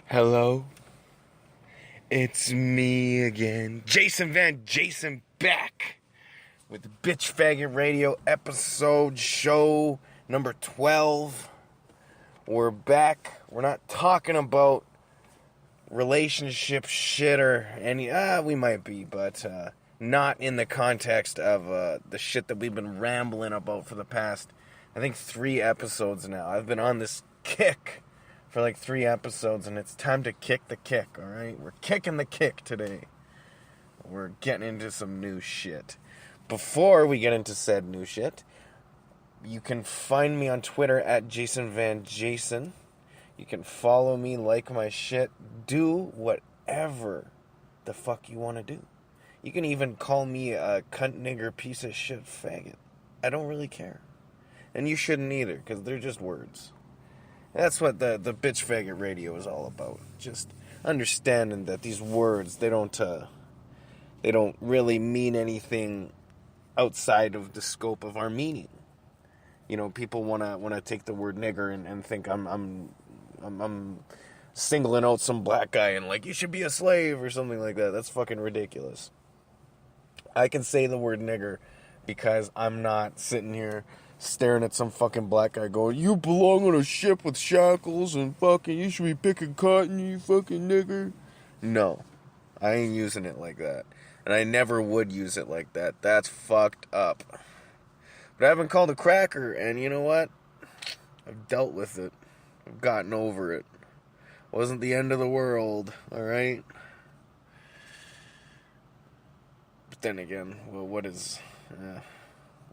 Hello, it's me again, Jason back with the Bitch Faggot Radio episode show number 12. We're back. We're not talking about relationship shit or any, we might be, but not in the context of the shit that we've been rambling about for the past, I think, 3 episodes now. I've been on this kick for like 3 episodes, and it's time to kick the kick, alright? We're kicking the kick today. We're getting into some new shit. Before we get into said new shit, you can find me on Twitter at JasonVanJason. You can follow me, like my shit, do whatever the fuck you want to do. You can even call me a cunt nigger piece of shit faggot. I don't really care. And you shouldn't either, because they're just words. That's what the Bitch Faggot Radio is all about. Just understanding that these words, they don't really mean anything outside of the scope of our meaning. You know, people wanna take the word nigger and think I'm singling out some black guy and like, you should be a slave or something like that. That's fucking ridiculous. I can say the word nigger because I'm not sitting here staring at some fucking black guy going, you belong on a ship with shackles and fucking you should be picking cotton, you fucking nigger. No, I ain't using it like that. And I never would use it like that. That's fucked up. But I've been called a cracker, and you know what? I've dealt with it. I've gotten over it. Wasn't the end of the world, alright? But then again, well, what is...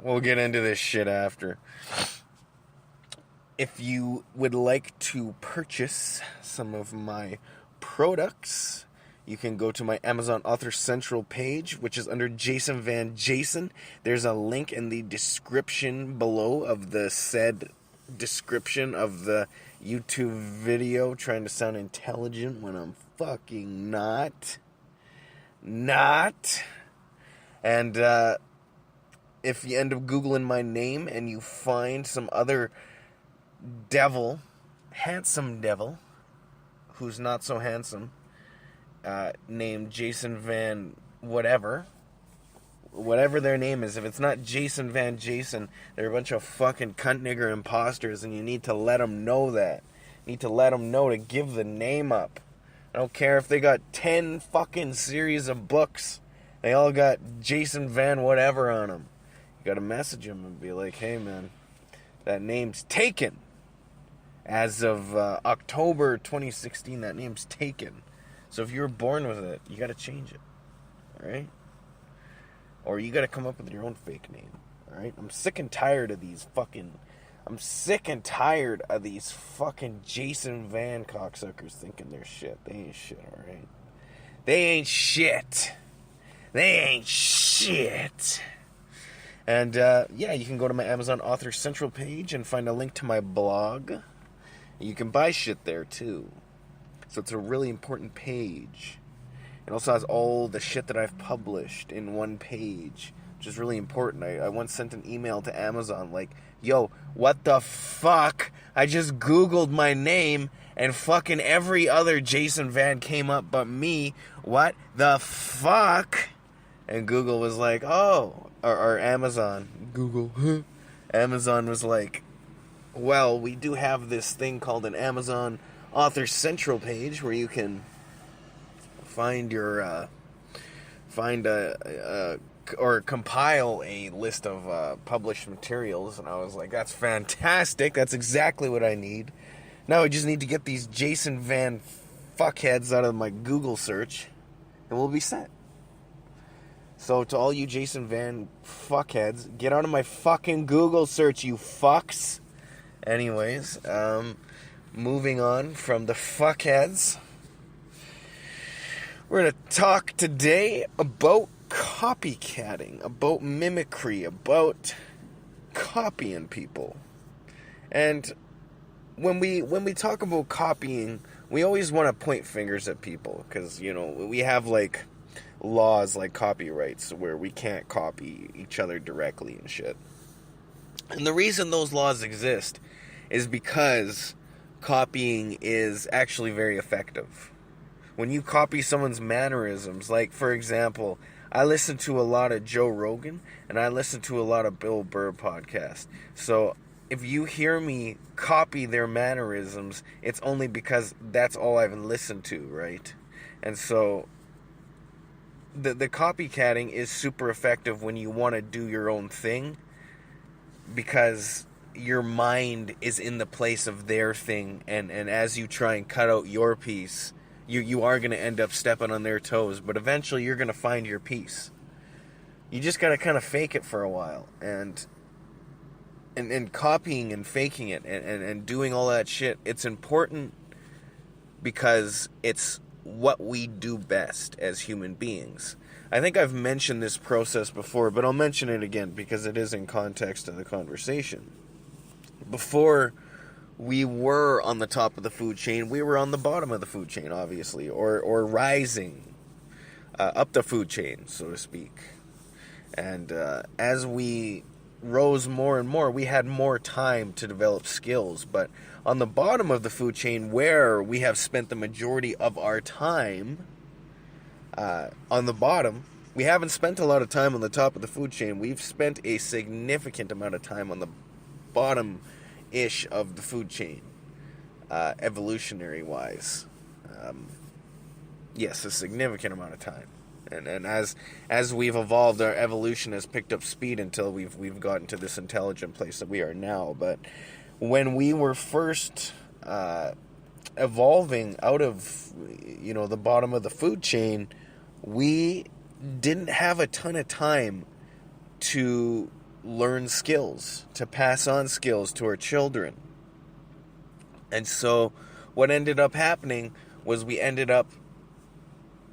we'll get into this shit after. If you would like to purchase some of my products, you can go to my Amazon Author Central page, which is under Jason Van Jason. There's a link in the description below of the said description of the YouTube video, trying to sound intelligent when I'm fucking not. And, if you end up Googling my name and you find some other devil, handsome devil, who's not so handsome, named Jason Van whatever their name is, if it's not Jason Van Jason, they're a bunch of fucking cunt nigger imposters, and you need to let them know that. You need to let them know to give the name up. I don't care if they got 10 fucking series of books. They all got Jason Van whatever on them. You gotta message him and be like, hey man, that name's taken. As of October 2016, that name's taken. So if you were born with it, you gotta change it. Alright? Or you gotta come up with your own fake name. Alright? I'm sick and tired of these fucking Jason Van cocksuckers thinking they're shit. They ain't shit, alright? They ain't shit. And, you can go to my Amazon Author Central page and find a link to my blog. You can buy shit there, too. So it's a really important page. It also has all the shit that I've published in one page, which is really important. I once sent an email to Amazon like, yo, what the fuck? I just Googled my name and fucking every other Jason Van came up but me. What the fuck? And Google was like, oh, or Amazon, Amazon was like, well, we do have this thing called an Amazon Author Central page where you can find or compile a list of published materials. And I was like, that's fantastic. That's exactly what I need. Now I just need to get these Jason Van fuckheads out of my Google search, and we'll be set. So to all you Jason Van fuckheads, get out of my fucking Google search, you fucks. Anyways, moving on from the fuckheads, we're going to talk today about copycatting, about mimicry, about copying people. And when we talk about copying, we always want to point fingers at people, because, you know, we have like laws like copyrights where we can't copy each other directly and shit. And the reason those laws exist is because copying is actually very effective. When you copy someone's mannerisms, like, for example, I listen to a lot of Joe Rogan, and I listen to a lot of Bill Burr podcasts. So if you hear me copy their mannerisms, it's only because that's all I've listened to, right? And so the copycatting is super effective when you want to do your own thing, because your mind is in the place of their thing, and as you try and cut out your piece, you are going to end up stepping on their toes, but eventually you're going to find your piece. You just got to kind of fake it for a while, and copying and faking it and doing all that shit, it's important because it's what we do best as human beings. I think I've mentioned this process before, but I'll mention it again because it is in context of the conversation. Before we were on the top of the food chain, we were on the bottom of the food chain, obviously, or rising up the food chain, so to speak. And as we rose more and more, we had more time to develop skills. But on the bottom of the food chain, where we have spent the majority of our time, on the bottom, we haven't spent a lot of time on the top of the food chain. We've spent a significant amount of time on the bottom-ish of the food chain, evolutionary-wise. Yes, a significant amount of time. And as we've evolved, our evolution has picked up speed until we've gotten to this intelligent place that we are now. But when we were first evolving out of, the bottom of the food chain, we didn't have a ton of time to learn skills, to pass on skills to our children. And so what ended up happening was we ended up,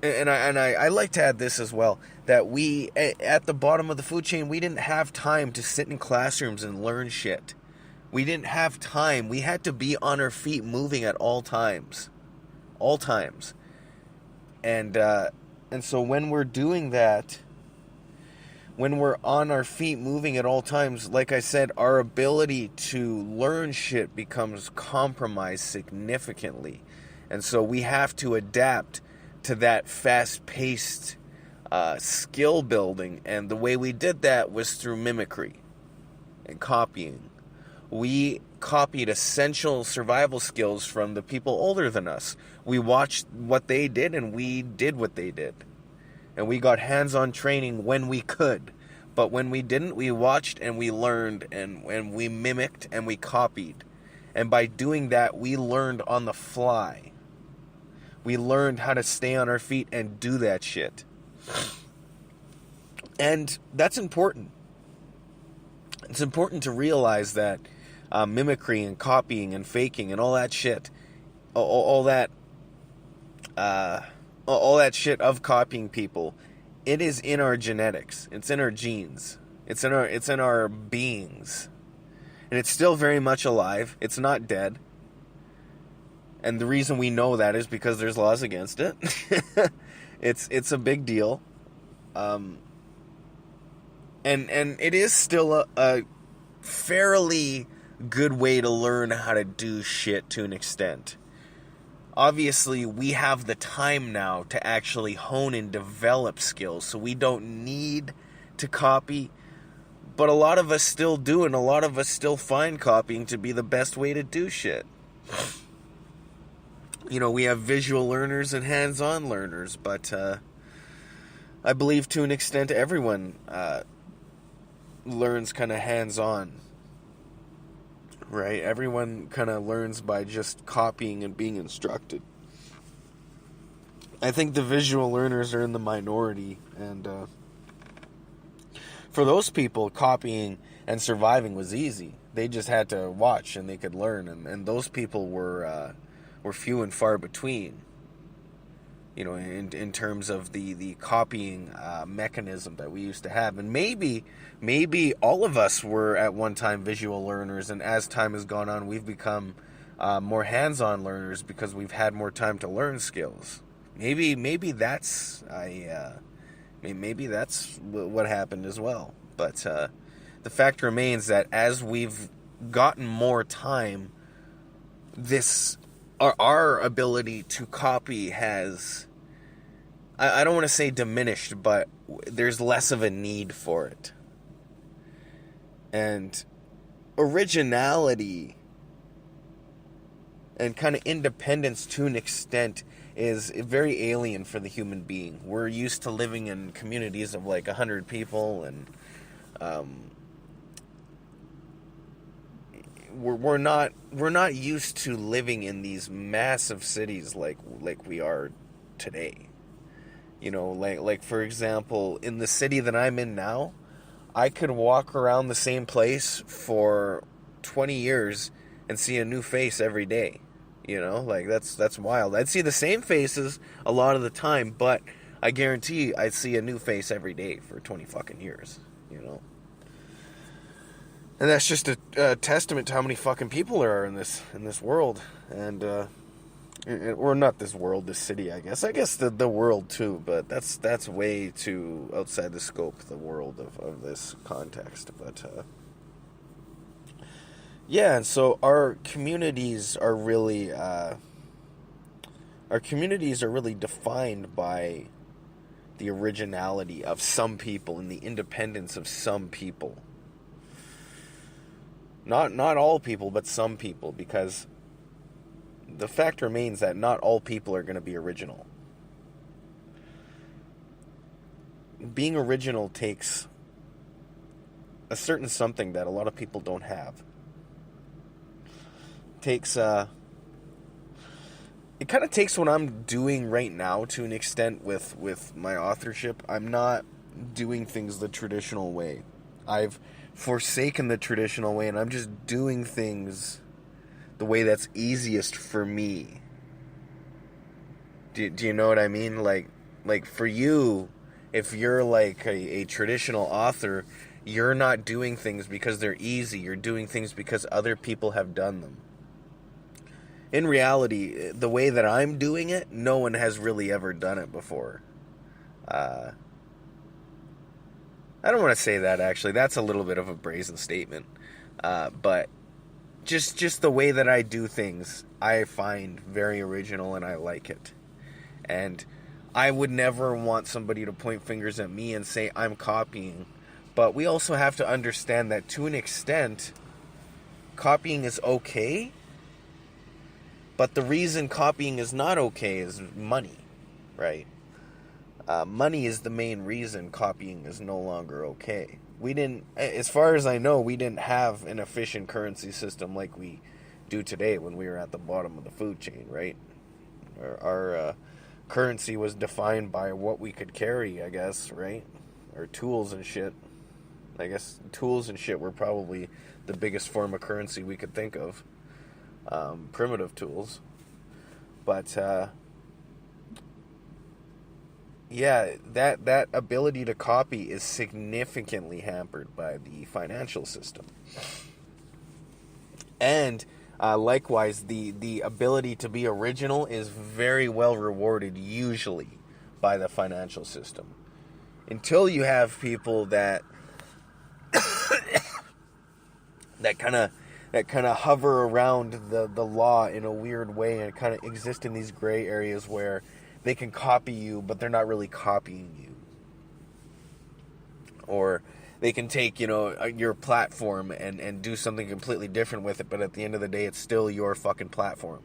and I like to add this as well, that we, at the bottom of the food chain, we didn't have time to sit in classrooms and learn shit. We didn't have time. We had to be on our feet moving at all times. All times. And so when we're doing that, when we're on our feet moving at all times, like I said, our ability to learn shit becomes compromised significantly. And so we have to adapt to that fast-paced skill building. And the way we did that was through mimicry and copying. We copied essential survival skills from the people older than us. We watched what they did, and we did what they did. And we got hands-on training when we could. But when we didn't, we watched and we learned and we mimicked and we copied. And by doing that, we learned on the fly. We learned how to stay on our feet and do that shit. And that's important. It's important to realize that mimicry and copying and faking and all that shit, all that shit of copying people, it is in our genetics. It's in our genes. It's in our beings. And it's still very much alive. It's not dead. And the reason we know that is because there's laws against it. It's a big deal. And it is still a fairly good way to learn how to do shit to an extent. Obviously, we have the time now to actually hone and develop skills, so we don't need to copy. But a lot of us still do, and a lot of us still find copying to be the best way to do shit. We have visual learners and hands-on learners, but I believe to an extent everyone learns kind of hands-on. Right? Everyone kind of learns by just copying and being instructed. I think the visual learners are in the minority, and for those people, copying and surviving was easy. They just had to watch and they could learn, and those people were few and far between. In terms of the copying mechanism that we used to have. And maybe all of us were at one time visual learners, and as time has gone on, we've become more hands-on learners because we've had more time to learn skills. Maybe that's what happened as well. But the fact remains that as we've gotten more time, our ability to copy has, I don't want to say diminished, but there's less of a need for it. And originality and kind of independence to an extent is very alien for the human being. We're used to living in communities of like 100 people, and we're not used to living in these massive cities like we are today. You know, like for example, in the city that I'm in now, I could walk around the same place for 20 years and see a new face every day. You know, like that's wild. I'd see the same faces a lot of the time, but I guarantee I'd see a new face every day for 20 fucking years, you know. And that's just a testament to how many fucking people there are in this world. And or not this world, this city, I guess. I guess the world too, but that's way too outside the scope, the world of this context. But yeah, and so our communities are really defined by the originality of some people and the independence of some people. Not all people, but some people, because the fact remains that not all people are going to be original. Being original takes a certain something that a lot of people don't have. It kind of takes what I'm doing right now to an extent with my authorship. I'm not doing things the traditional way. I've forsaken the traditional way, and I'm just doing things the way that's easiest for me. Do you know what I mean? Like for you, if you're like a traditional author, you're not doing things because they're easy. You're doing things because other people have done them. In reality, the way that I'm doing it, no one has really ever done it before. I don't want to say that, actually. That's a little bit of a brazen statement. But just the way that I do things, I find very original, and I like it. And I would never want somebody to point fingers at me and say I'm copying. But we also have to understand that to an extent, copying is okay. But the reason copying is not okay is money, right? Money is the main reason copying is no longer okay. As far as I know, we didn't have an efficient currency system like we do today when we were at the bottom of the food chain, right? Our currency was defined by what we could carry, I guess, right? Or tools and shit. I guess tools and shit were probably the biggest form of currency we could think of. Primitive tools. But yeah, that ability to copy is significantly hampered by the financial system. And likewise, the ability to be original is very well rewarded, usually, by the financial system. Until you have people that that kind of hover around the law in a weird way and kind of exist in these gray areas where they can copy you, but they're not really copying you. Or they can take, your platform and do something completely different with it, but at the end of the day, it's still your fucking platform.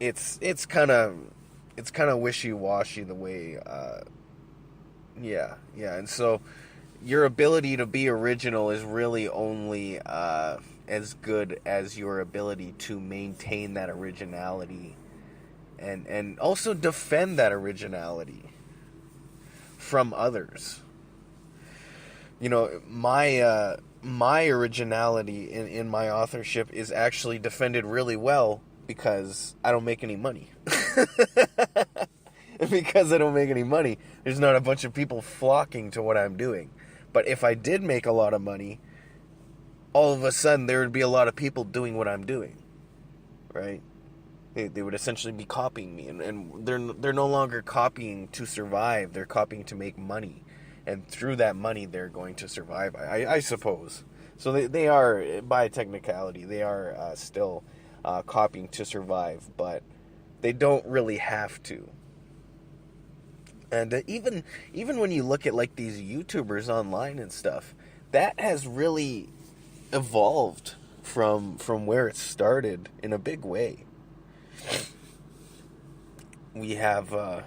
It's kind of wishy-washy the way, yeah, and so your ability to be original is really only as good as your ability to maintain that originality and also defend that originality from others. My originality in my authorship is actually defended really well because I don't make any money. Because I don't make any money, there's not a bunch of people flocking to what I'm doing. But if I did make a lot of money, all of a sudden there would be a lot of people doing what I'm doing, right? They would essentially be copying me, and they're no longer copying to survive. They're copying to make money, and through that money, they're going to survive. I suppose. So they are, by technicality, they are still copying to survive, but they don't really have to. And even when you look at like these YouTubers online and stuff, that has really evolved from where it started in a big way. We have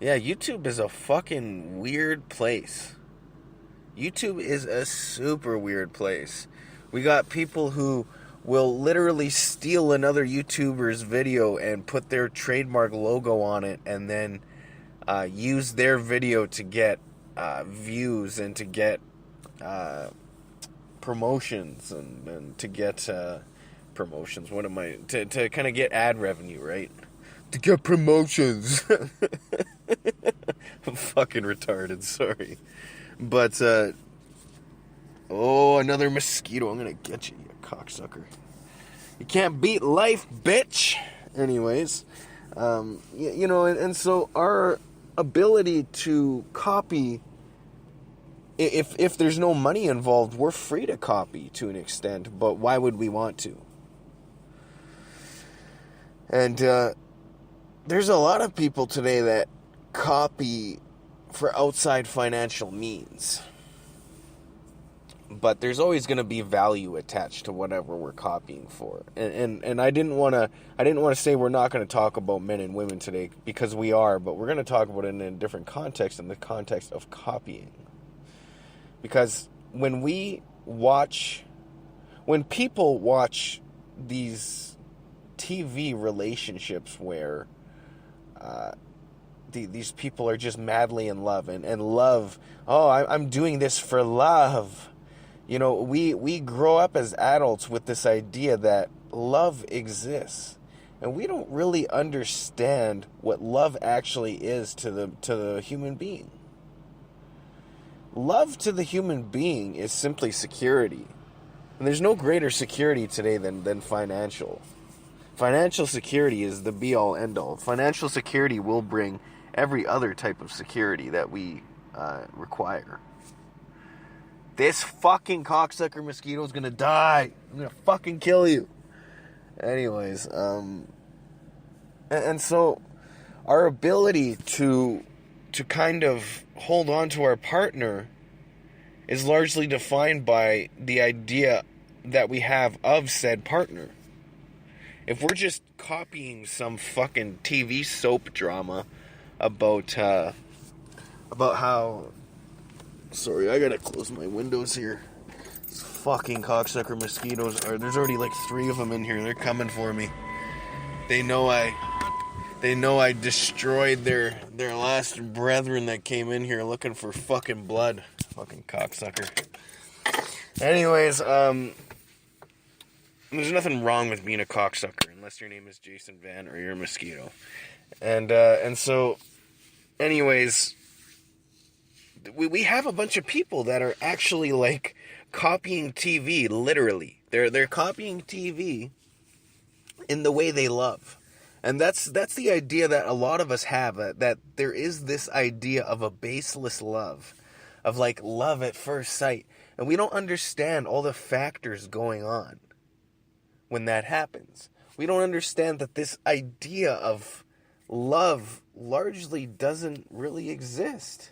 YouTube is a fucking weird place. YouTube is a super weird place. We got people who will literally steal another YouTuber's video and put their trademark logo on it, and then use their video to get views and to get promotions and to get promotions. What am I? To kind of get ad revenue, right? To get promotions. I'm fucking retarded, sorry. But, another mosquito. I'm gonna get you, you cocksucker. You can't beat life, bitch. Anyways, and so our ability to copy, if there's no money involved, we're free to copy to an extent, but why would we want to? And there's a lot of people today that copy for outside financial means. But there's always going to be value attached to whatever we're copying for. And I didn't want to say we're not going to talk about men and women today, because we are, but we're going to talk about it in a different context, in the context of copying. Because when people watch these TV relationships where these people are just madly in love and love, I'm doing this for love. We grow up as adults with this idea that love exists, and we don't really understand what love actually is to the human being. Love to the human being is simply security. And there's no greater security today than financial. Financial security is the be-all, end-all. Financial security will bring every other type of security that we require. This fucking cocksucker mosquito is gonna die. I'm gonna fucking kill you. Anyways, and so our ability to kind of hold on to our partner is largely defined by the idea that we have of said partner. If we're just copying some fucking TV soap drama about how... Sorry, I gotta close my windows here. These fucking cocksucker mosquitoes there's already like 3 of them in here. They're coming for me. They know I destroyed their last brethren that came in here looking for fucking blood. Fucking cocksucker. Anyways, there's nothing wrong with being a cocksucker unless your name is Jason Van or you're a mosquito. And so, anyways, we have a bunch of people that are actually like copying TV, literally. They're copying TV in the way they love. And that's the idea that a lot of us have, that there is this idea of a baseless love, of like love at first sight. And we don't understand all the factors going on when that happens. We don't understand that this idea of love largely doesn't really exist.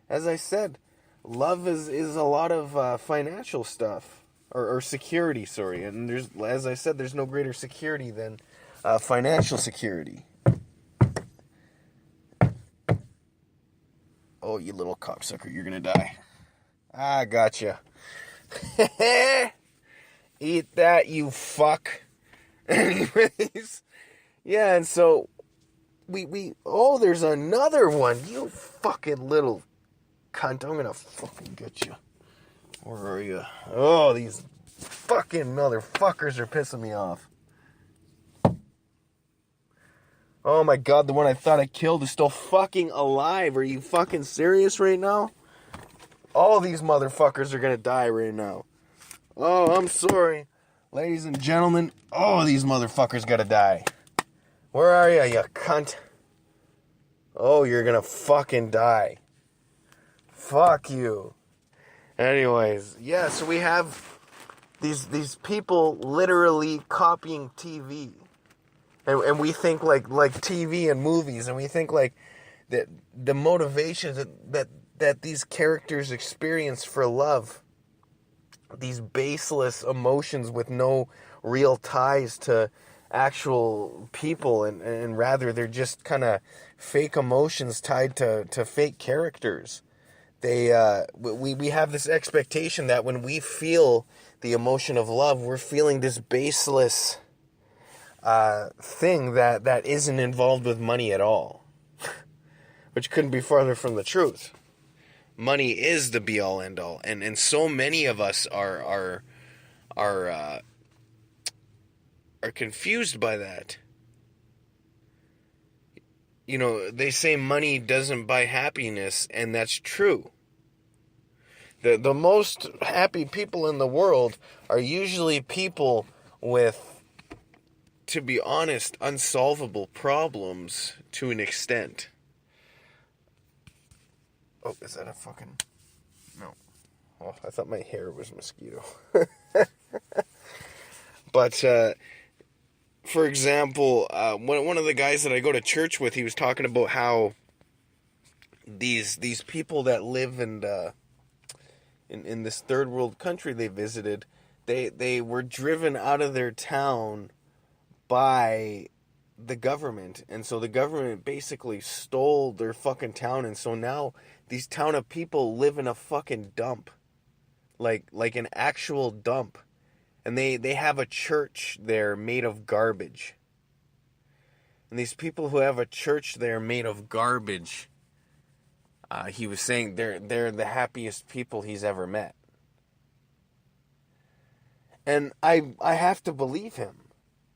As I said, love is a lot of financial stuff, or security, sorry. And as I said, there's no greater security than financial security. Oh, you little cocksucker, you're gonna die. I gotcha. Eat that, you fuck. Anyways, yeah, and so there's another one. You fucking little cunt. I'm gonna fucking get you. Where are you? Oh, these fucking motherfuckers are pissing me off. Oh my god, the one I thought I killed is still fucking alive. Are you fucking serious right now? All these motherfuckers are gonna die right now. Oh, I'm sorry. Ladies and gentlemen, these motherfuckers gotta die. Where are you cunt? Oh, you're gonna fucking die. Fuck you. Anyways, yeah, so we have these people literally copying TV. And we think like TV and movies, and we think like that the motivations that these characters experience for love, these baseless emotions with no real ties to actual people, and rather they're just kind of fake emotions tied to fake characters. We have this expectation that when we feel the emotion of love, we're feeling this baseless thing that isn't involved with money at all, which couldn't be farther from the truth. Money is the be all end all, and so many of us are confused by that. You know, they say money doesn't buy happiness, and that's true. The most happy people in the world are usually people with, to be honest, unsolvable problems to an extent. Oh, is that a fucking... No. Oh, I thought my hair was a mosquito. But, for example, one of the guys that I go to church with, he was talking about how these people that live in this third world country they visited, they were driven out of their town by the government, and so the government basically stole their fucking town, and so now these town of people live in a fucking dump, like an actual dump, and they have a church there made of garbage, and these people who have a church there made of garbage, he was saying they're the happiest people he's ever met, and I have to believe him,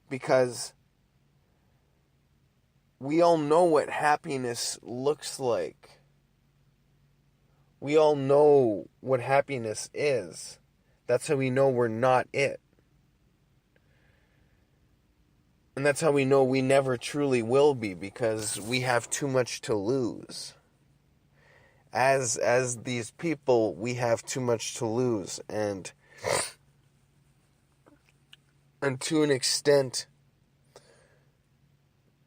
because we all know what happiness looks like. We all know what happiness is. That's how we know we're not it. And that's how we know we never truly will be, because we have too much to lose. As these people, we have too much to lose, and to an extent,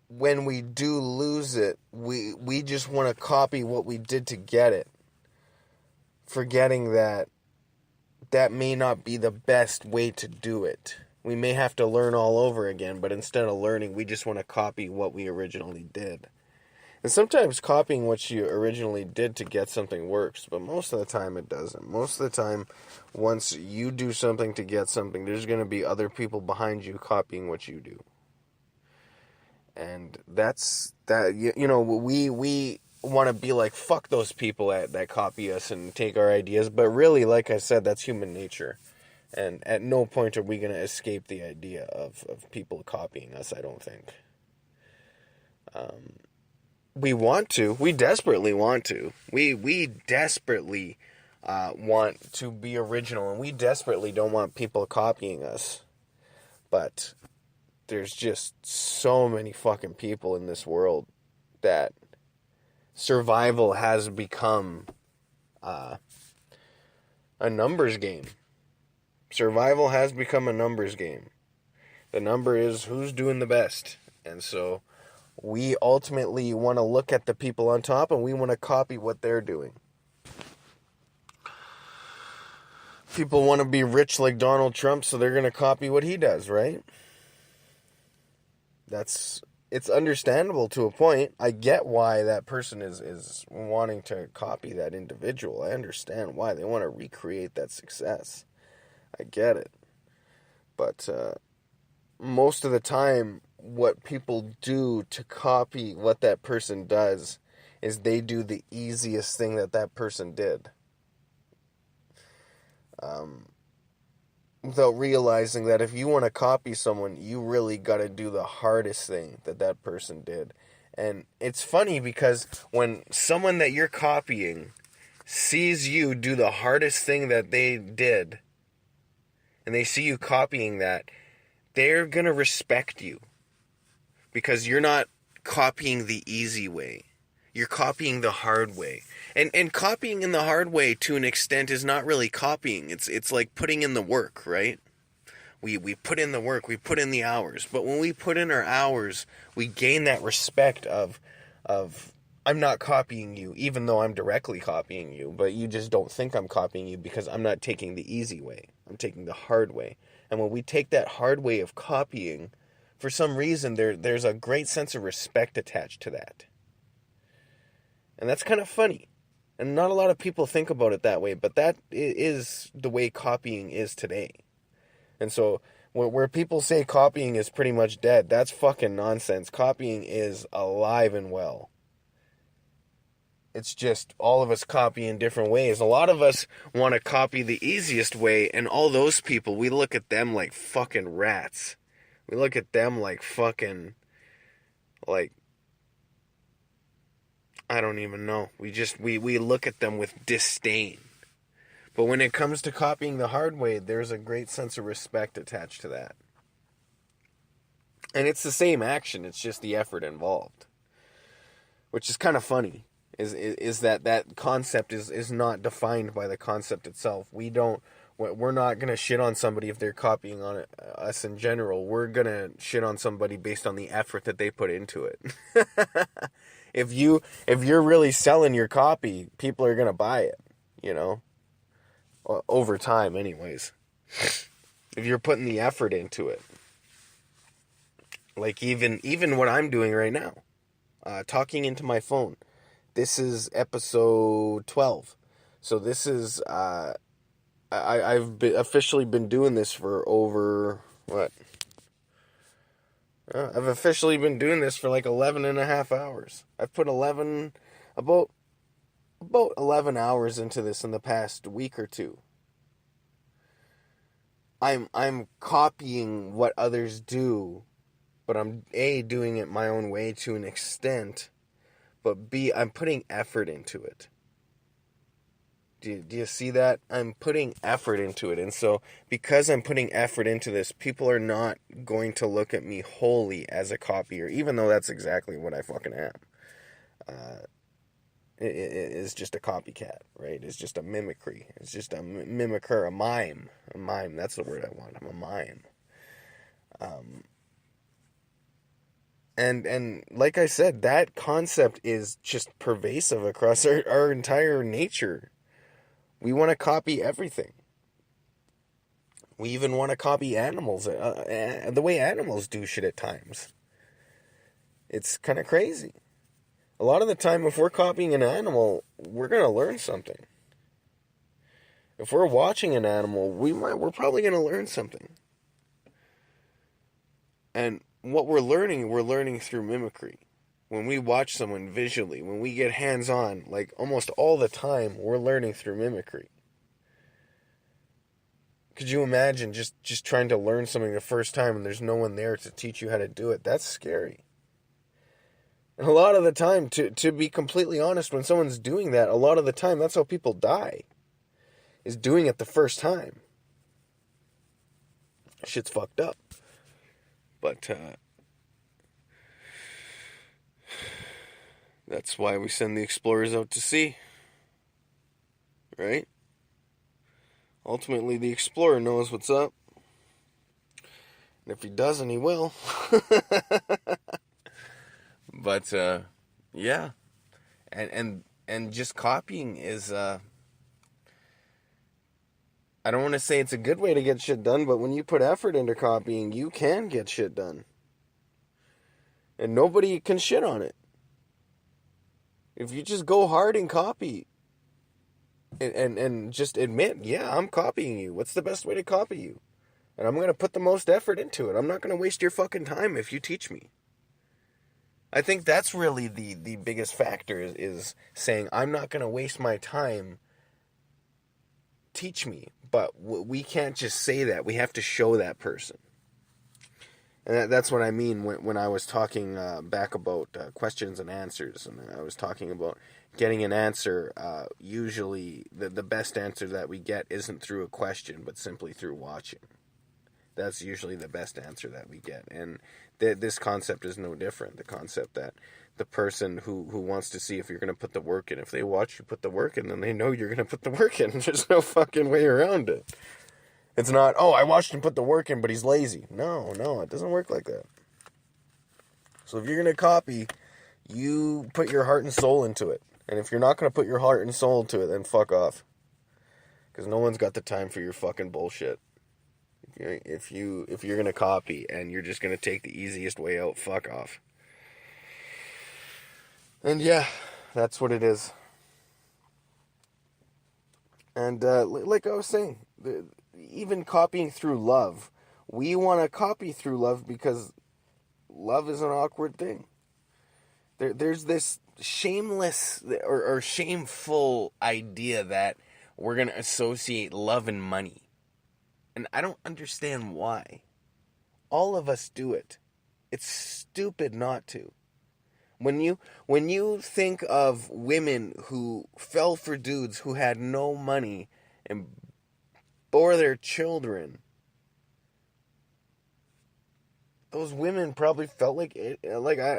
when we do lose it, we just want to copy what we did to get it, forgetting that may not be the best way to do it. We may have to learn all over again, but instead of learning, we just want to copy what we originally did. And sometimes copying what you originally did to get something works, but most of the time it doesn't. Most of the time, once you do something to get something, there's going to be other people behind you copying what you do. And that's that. You know, we want to be like, fuck those people that copy us and take our ideas, but really, like I said, that's human nature, and at no point are we going to escape the idea of people copying us. I don't think. We want to. We desperately want to. We desperately want to be original, and we desperately don't want people copying us, but there's just so many fucking people in this world that survival has become a numbers game. Survival has become a numbers game. The number is who's doing the best. And so we ultimately want to look at the people on top, and we want to copy what they're doing. People want to be rich like Donald Trump, so they're going to copy what he does, right? It's understandable to a point. I get why that person is wanting to copy that individual. I understand why. They want to recreate that success. I get it. But most of the time, what people do to copy what that person does is they do the easiest thing that person did. Without realizing that if you want to copy someone, you really got to do the hardest thing that person did. And it's funny because when someone that you're copying sees you do the hardest thing that they did, and they see you copying that, they're going to respect you. Because you're not copying the easy way. You're copying the hard way. And copying in the hard way to an extent is not really copying. It's like putting in the work, right? We put in the work, we put in the hours. But when we put in our hours, we gain that respect of I'm not copying you, even though I'm directly copying you, but you just don't think I'm copying you because I'm not taking the easy way. I'm taking the hard way. And when we take that hard way of copying, for some reason there's a great sense of respect attached to that. And that's kind of funny. And not a lot of people think about it that way, but that is the way copying is today. And so where people say copying is pretty much dead, that's fucking nonsense. Copying is alive and well. It's just all of us copy in different ways. A lot of us want to copy the easiest way, and all those people, we look at them like fucking rats. We look at them like fucking, like, I don't even know. We look at them with disdain. But when it comes to copying the hard way, there's a great sense of respect attached to that. And it's the same action, it's just the effort involved. Which is kind of funny. Is that concept is not defined by the concept itself. We're not going to shit on somebody if they're copying on us in general. We're going to shit on somebody based on the effort that they put into it. If you're really selling your copy, people are going to buy it, you know? Over time anyways. If you're putting the effort into it. Like even what I'm doing right now. Talking into my phone. This is episode 12. So this is, I've officially been doing this for over, what? I've officially been doing this for like 11 and a half hours. I've put about 11 hours into this in the past week or two. I'm copying what others do, but I'm A, doing it my own way to an extent, but B, I'm putting effort into it. Do you see that? I'm putting effort into it. And so because I'm putting effort into this, people are not going to look at me wholly as a copier, even though that's exactly what I fucking am. It is just a copycat, right? It's just a mimicry. It's just a mimicker, a mime. A mime, that's the word I want. I'm a mime. And like I said, that concept is just pervasive across our entire nature. We want to copy everything. We even want to copy animals, the way animals do shit at times. It's kind of crazy. A lot of the time, if we're copying an animal, we're going to learn something. If we're watching an animal, we're probably going to learn something. And what we're learning through mimicry. When we watch someone visually, when we get hands-on, like almost all the time, we're learning through mimicry. Could you imagine just trying to learn something the first time and there's no one there to teach you how to do it? That's scary. And a lot of the time, to be completely honest, when someone's doing that, a lot of the time, that's how people die. Is doing it the first time. Shit's fucked up. But, that's why we send the explorers out to sea. Right? Ultimately, the explorer knows what's up. And if he doesn't, he will. But, yeah. And just copying is, I don't want to say it's a good way to get shit done, but when you put effort into copying, you can get shit done. And nobody can shit on it. If you just go hard and copy, and just admit, yeah, I'm copying you. What's the best way to copy you? And I'm going to put the most effort into it. I'm not going to waste your fucking time if you teach me. I think that's really the biggest factor is saying, I'm not going to waste my time. Teach me. But we can't just say that. We have to show that person. And that's what I mean when I was talking back about questions and answers. And I was talking about getting an answer. Usually the best answer that we get isn't through a question, but simply through watching. That's usually the best answer that we get. And this concept is no different. The concept that the person who wants to see if you're going to put the work in, if they watch you put the work in, then they know you're going to put the work in. There's no fucking way around it. It's not, oh, I watched him put the work in, but he's lazy. No, it doesn't work like that. So if you're going to copy, you put your heart and soul into it. And if you're not going to put your heart and soul into it, then fuck off. Because no one's got the time for your fucking bullshit. If you're going to copy and you're just going to take the easiest way out, fuck off. And yeah, that's what it is. And like I was saying, even copying through love, we want to copy through love because love is an awkward thing. There's this shameless or shameful idea that we're going to associate love and money. And I don't understand why. All of us do it. It's stupid not to. When you think of women who fell for dudes who had no money and bore their children, those women probably felt like I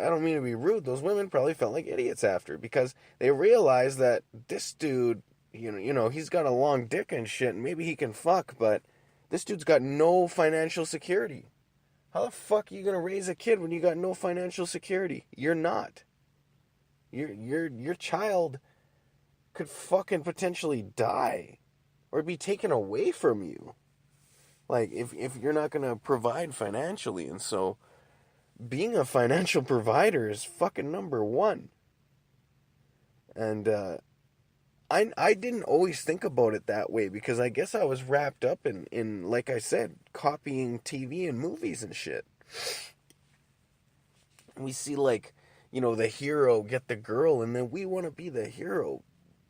don't mean to be rude. Those women probably felt like idiots after, because they realized that this dude, you know, he's got a long dick and shit, and maybe he can fuck, but this dude's got no financial security. How the fuck are you gonna raise a kid when you got no financial security? You're not. Your child could fucking potentially die or be taken away from you. Like, if you're not gonna provide financially. And so being a financial provider is fucking number one. And I didn't always think about it that way, because I guess I was wrapped up in, like I said, copying TV and movies and shit. We see, like, you know, the hero get the girl, and then we want to be the hero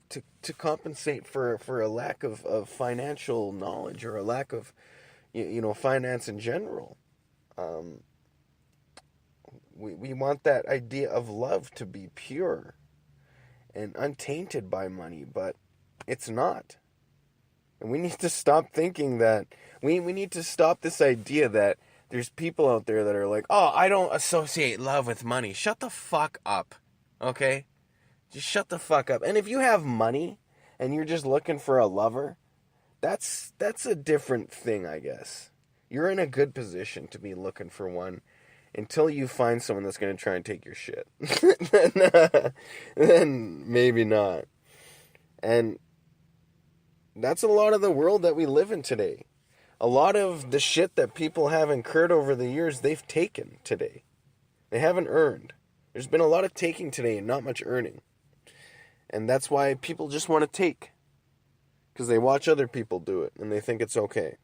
to compensate for a lack of financial knowledge, or a lack of, you know, finance in general. We want that idea of love to be pure and untainted by money, but it's not. And we need to stop thinking that, we need to stop this idea that there's people out there that are like, oh, I don't associate love with money. Shut the fuck up, okay? Just shut the fuck up. And if you have money and you're just looking for a lover, that's a different thing, I guess. You're in a good position to be looking for one until you find someone that's going to try and take your shit. Then maybe not. And that's a lot of the world that we live in today. A lot of the shit that people have incurred over the years, they've taken today. They haven't earned. There's been a lot of taking today and not much earning. And that's why people just want to take. Because they watch other people do it and they think it's okay.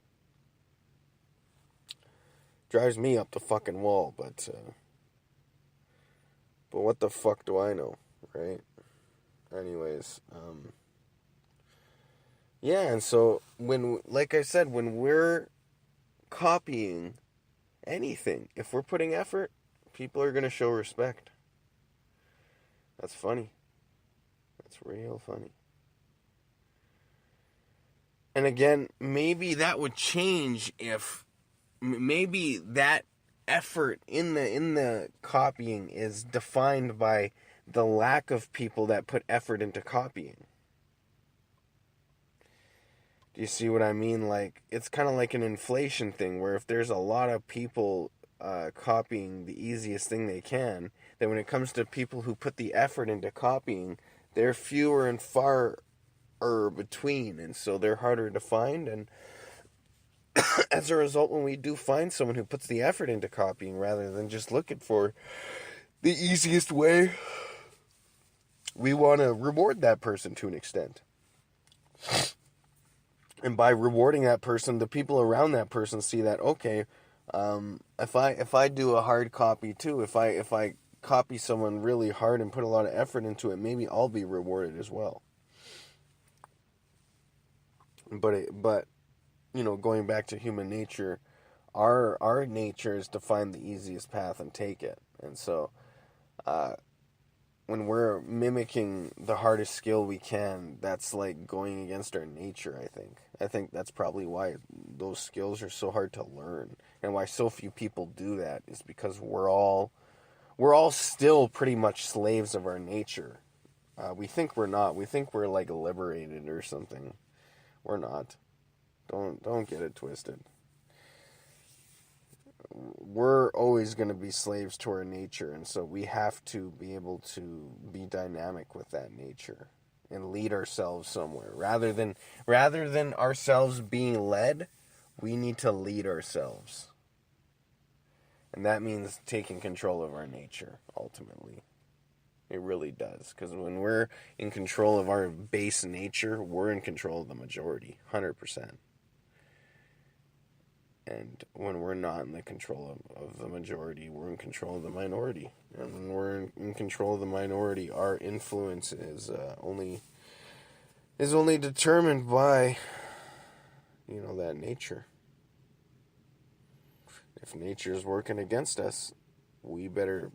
Drives me up the fucking wall, but what the fuck do I know, right? Anyways, yeah, and so like I said, when we're copying anything, if we're putting effort, people are going to show respect. That's funny. That's real funny. And again, maybe that would change if maybe that effort in the copying is defined by the lack of people that put effort into copying. Do you see what I mean? Like, it's kind of like an inflation thing, where if there's a lot of people copying the easiest thing they can, then when it comes to people who put the effort into copying, they're fewer and far between, and so they're harder to find. And as a result, when we do find someone who puts the effort into copying rather than just looking for the easiest way, we want to reward that person to an extent. And by rewarding that person, the people around that person see that, okay, if I do a hard copy too, if I copy someone really hard and put a lot of effort into it, maybe I'll be rewarded as well. But you know, going back to human nature, our nature is to find the easiest path and take it. And so when we're mimicking the hardest skill we can, that's like going against our nature, I think. I think that's probably why those skills are so hard to learn, and why so few people do that is because we're all still pretty much slaves of our nature. We think we're not. We think we're like liberated or something. We're not. Don't get it twisted. We're always going to be slaves to our nature, and so we have to be able to be dynamic with that nature and lead ourselves somewhere. Rather than ourselves being led, we need to lead ourselves. And that means taking control of our nature, ultimately. It really does. Because when we're in control of our base nature, we're in control of the majority, 100%. And when we're not in the control of the majority, we're in control of the minority. And when we're in control of the minority, our influence is only determined by, that nature. If nature is working against us, we better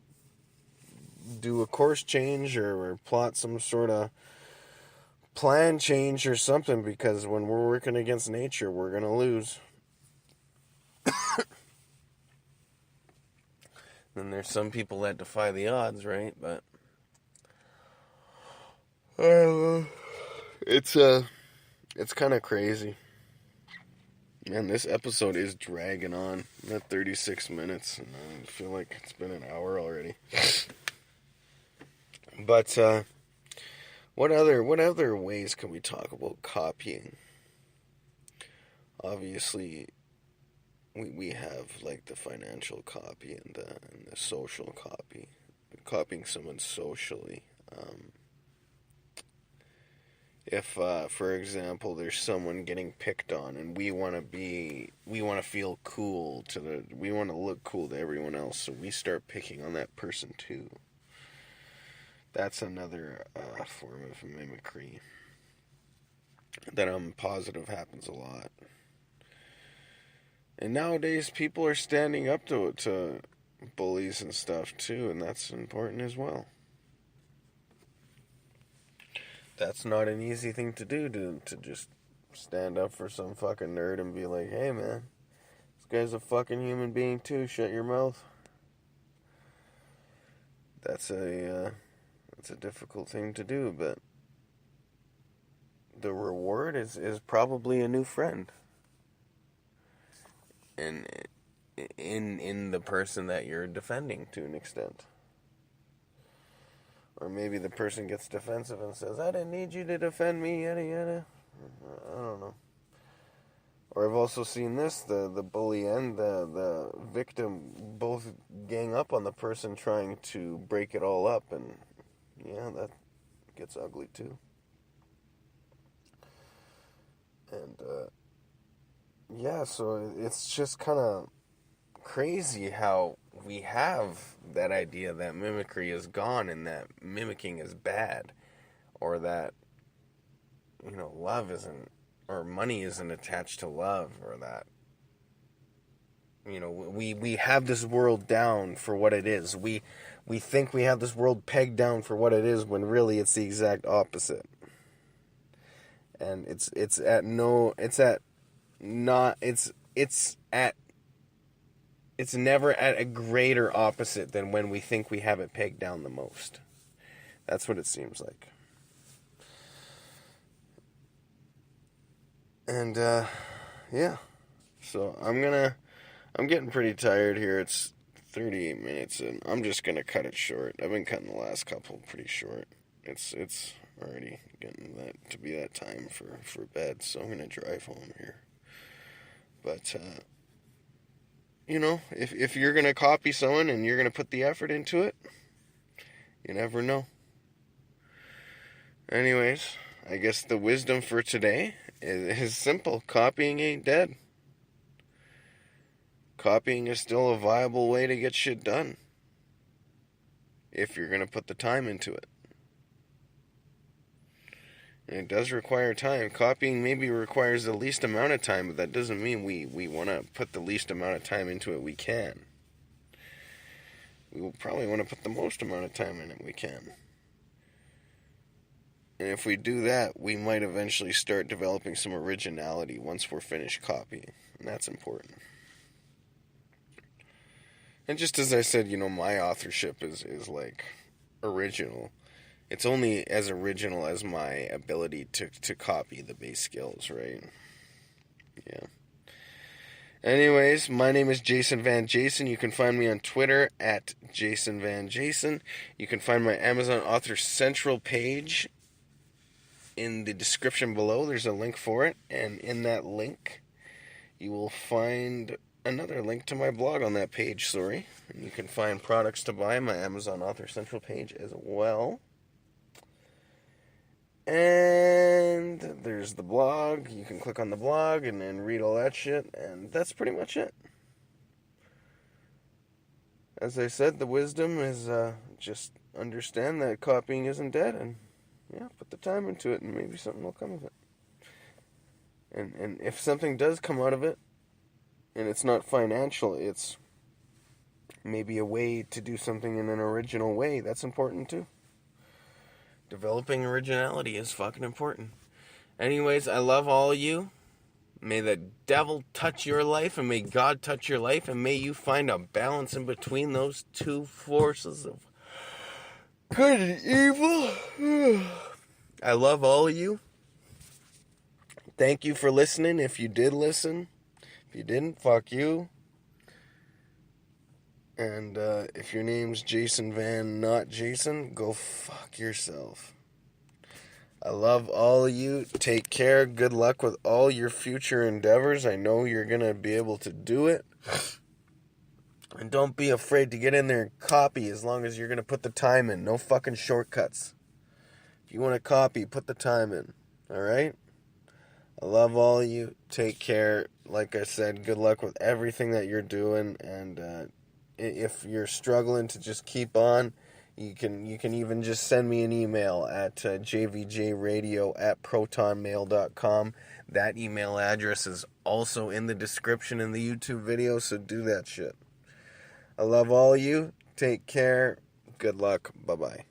do a course change or plot some sort of plan change or something, because when we're working against nature, we're going to lose. And there's some people that defy the odds, right? But it's kind of crazy. Man, this episode is dragging on. I'm at 36 minutes, and I feel like it's been an hour already. But what other ways can we talk about copying? Obviously, we have like the financial copy and the social copy. Copying someone socially. If, for example, there's someone getting picked on and we want to feel cool we want to look cool to everyone else, so we start picking on that person too. That's another form of mimicry that I'm positive happens a lot. And nowadays, people are standing up to bullies and stuff too, and that's important as well. That's not an easy thing to do, to just stand up for some fucking nerd and be like, hey man, this guy's a fucking human being too, shut your mouth. That's a difficult thing to do, but the reward is probably a new friend. And in the person that you're defending to an extent. Or maybe the person gets defensive and says, I didn't need you to defend me, yada yada. I don't know. Or I've also seen this, the bully and the victim both gang up on the person trying to break it all up, and yeah, that gets ugly too. And yeah, so it's just kind of crazy how we have that idea that mimicry is gone and that mimicking is bad, or that, love isn't, or money isn't attached to love, or that, we have this world down for what it is. We think we have this world pegged down for what it is, when really it's the exact opposite. And it's never at a greater opposite than when we think we have it pegged down the most. That's what it seems like. And yeah. So I'm getting pretty tired here. It's 38 minutes and I'm just gonna cut it short. I've been cutting the last couple pretty short. It's already getting to be that time for bed, so I'm gonna drive home here. But if you're going to copy someone and you're going to put the effort into it, you never know. Anyways, I guess the wisdom for today is simple. Copying ain't dead. Copying is still a viable way to get shit done, if you're going to put the time into it. And it does require time. Copying maybe requires the least amount of time, but that doesn't mean we want to put the least amount of time into it we can. We will probably want to put the most amount of time in it we can. And if we do that, we might eventually start developing some originality once we're finished copying. And that's important. And just as I said, my authorship is like original. It's only as original as my ability to copy the base skills, right? Yeah. Anyways, my name is Jason Van Jason. You can find me on Twitter at Jason Van Jason. You can find my Amazon Author Central page in the description below. There's a link for it, and in that link, you will find another link to my blog on that page, And you can find products to buy on my Amazon Author Central page as well. And there's the blog. You can click on the blog and then read all that shit. And that's pretty much it. As I said, the wisdom is just understand that copying isn't dead. And put the time into it and maybe something will come of it. And if something does come out of it, and it's not financial, it's maybe a way to do something in an original way, that's important too. Developing originality is fucking important. Anyways, I love all of you. May the devil touch your life, and may God touch your life, and may you find a balance in between those two forces of good and evil. I love all of you. Thank you for listening, if you did listen. If you didn't, fuck you. And if your name's Jason Van, not Jason, go fuck yourself. I love all of you. Take care. Good luck with all your future endeavors. I know you're going to be able to do it. And don't be afraid to get in there and copy as long as you're going to put the time in. No fucking shortcuts. If you want to copy, put the time in. Alright? I love all of you. Take care. Like I said, good luck with everything that you're doing. And if you're struggling to just keep on, you can even just send me an email at jvjradio@protonmail.com. That email address is also in the description in the YouTube video, so do that shit. I love all of you. Take care. Good luck. Bye-bye.